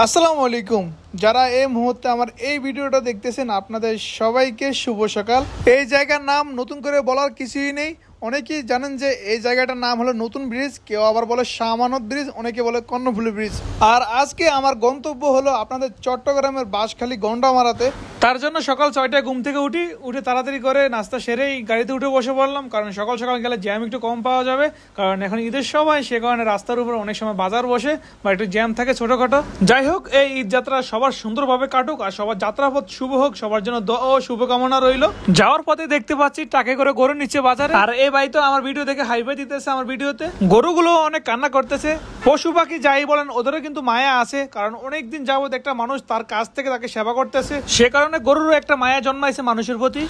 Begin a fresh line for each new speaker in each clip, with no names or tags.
আসসালামু আলাইকুম। যারা এই মুহূর্তে আমার এই ভিডিওটা দেখতেছেন আপনাদের সবাইকে শুভ সকাল। এই জায়গার নাম নতুন করে বলার কিছুই নেই। অনেকেই জানেন যে এই জায়গাটার নাম হলো নতুন ব্রিজ, কেউ আবার বলে শাহ আমানত ব্রিজ, অনেকে বলে কর্ণফুলী ব্রিজ। আর আজকে আমার গন্তব্য হলো আপনাদের চট্টগ্রামের বাঁশখালী গন্ডামারাতে। তার জন্য সকাল 6টায় ঘুম থেকে উঠে তাড়াতাড়ি করে নাস্তা সেরেই গাড়িতে উঠে বসে পড়লাম, কারণ সকাল সকাল গেলে জ্যাম একটু কম পাওয়া যাবে, কারণ এখন ঈদের সময়, সে কারণে রাস্তার উপর অনেক সময় বাজার বসে বা একটু জ্যাম থাকে ছোটখাটো। যাই হোক, এই ঈদ যাত্রা সবার সুন্দরভাবে কাটুক আর সবার যাত্রাপথ শুভ হোক, সবার জন্য দোয়া ও শুভকামনা রইল। যাওয়ার পথে দেখতে পাচ্ছি টাকে করে গরু নিচ্ছে বাজারে, আর এই ভাই তো আমার ভিডিও দেখে হাইফাই দিতেছে। আমার ভিডিওতে গরুগুলো অনেক কান্না করতেছে। পশু পাখি যাই বলেন, ওদেরও কিন্তু মায়া আছে, কারণ অনেকদিন যাবত একটা মানুষ তার কাছ থেকে তাকে সেবা করতেছে, সে কারণে গরুরও একটা মায়া জন্মাইছে মানুষের প্রতি।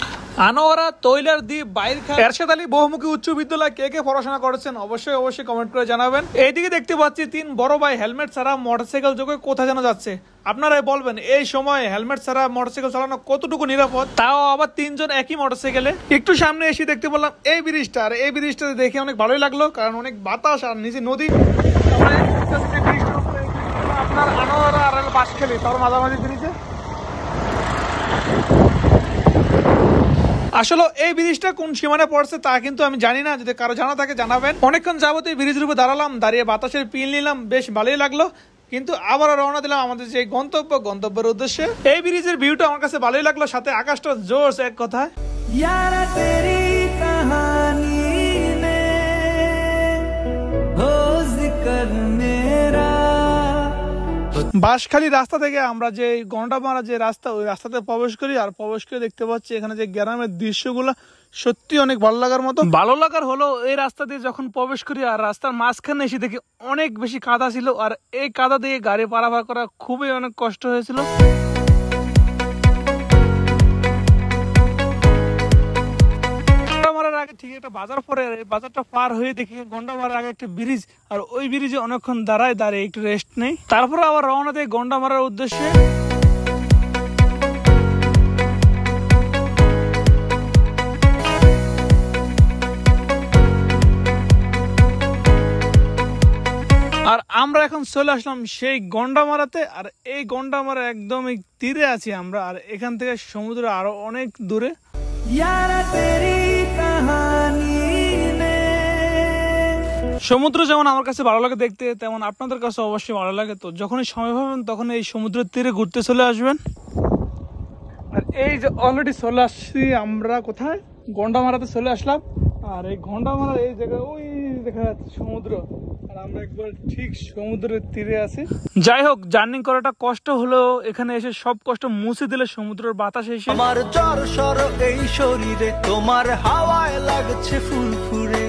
আনোয়ারা তৈলার দ্বীপ বাইর খান এরশাদ আলী বহুমুখী উচ্চ বিদ্যালয় কে কে পড়াশোনা করেছেন অবশ্যই কমেন্ট করে জানাবেন। এইদিকে দেখতে পাচ্ছি 3 বড় ভাই হেলমেট ছাড়া মোটরসাইকেল যোগে কোথায় যেন যাচ্ছে। আপনারাই বলবেন এই সময় হেলমেট ছাড়া মোটরসাইকেল চালানো কতটুকু নিরাপদ, তাও আবার 3 জন একই মোটরসাইকেলে। একটু সামনে এসে দেখতে বললাম এই ব্রিজটা, আর এই ব্রিজটা দেখে অনেক ভালোই লাগলো, কারণ অনেক বাতাস আর নিচে নদী। আপনার আনোয়ারা আর বাঁশখালী তার মাঝামাঝি ব্রিজে। আসলে এই ব্রিজটা কোন সীমানা পড়ছে তা কিন্তু আমি জানি না, যদি কারো জানা থাকে জানাবেন। অনেকক্ষণ যাবত এই ব্রিজের উপর দাঁড়িয়ে বাতাসের পিল নিলাম, বেশ ভালোই লাগলো। কিন্তু আবার রওনা দিলাম আমাদের যে গন্তব্যের উদ্দেশ্যে। এই ব্রিজের ভিউটা আমার কাছে ভালোই লাগলো, সাথে আকাশটা জোশ এক কথায়। বাঁশখালী রাস্তা থেকে আমরা যে গন্ডামারা যে রাস্তা, ওই রাস্তাতে প্রবেশ করি, আর প্রবেশ করে দেখতে পাচ্ছি এখানে যে গ্রামের দৃশ্যগুলো সত্যি অনেক ভালো লাগার মতো। ভালো লাগার হলো এই রাস্তা দিয়ে যখন প্রবেশ করি আর রাস্তার মাঝখানে এসে দেখি অনেক বেশি কাদা ছিল, আর এই কাদা দিয়ে গাড়ি পারাপার করা খুবই অনেক কষ্ট হয়েছিল। আগে ঠিক একটা বাজার পরে, বাজারটা পার হয়ে দেখি গন্ডামারার আগে একটা ব্রিজ, আর ওই ব্রিজে অনেকক্ষণ দাঁড়িয়ে একটু রেস্ট নেই, তারপরে আবার রওনা দেয় গন্ডামারার উদ্দেশ্যে। আর আমরা এখন চলে আসলাম সেই গন্ডামারাতে, আর এই গন্ডামারা একদমই তীরে আছি আমরা, আর এখান থেকে সমুদ্র আরো অনেক দূরে। সমুদ্র যেমন আমার কাছে ভালো লাগে দেখতে, তেমন আপনাদের কাছে অবশ্যই ভালো লাগে। তো যখনই সময় পাবেন তখন এই সমুদ্রের তীরে ঘুরতে চলে আসবেন। আর এই যে অলরেডি চলে আসছি আমরা কোথায়, গন্ডামারাতে চলে আসলাম। আর এই গন্ডামারার এই জায়গায় ওই দেখা যাচ্ছে সমুদ্র, আর আমরা একবার ঠিক সমুদ্রের তীরে আছি। যাই হোক, জার্নি করাটা কষ্ট হলেও এখানে এসে সব কষ্ট মুছে দিলে সমুদ্রের বাতাস এসে
আমার জ্বর সর এই শরীরে, তোমার হাওয়ায় লাগছে ফুরফুরে।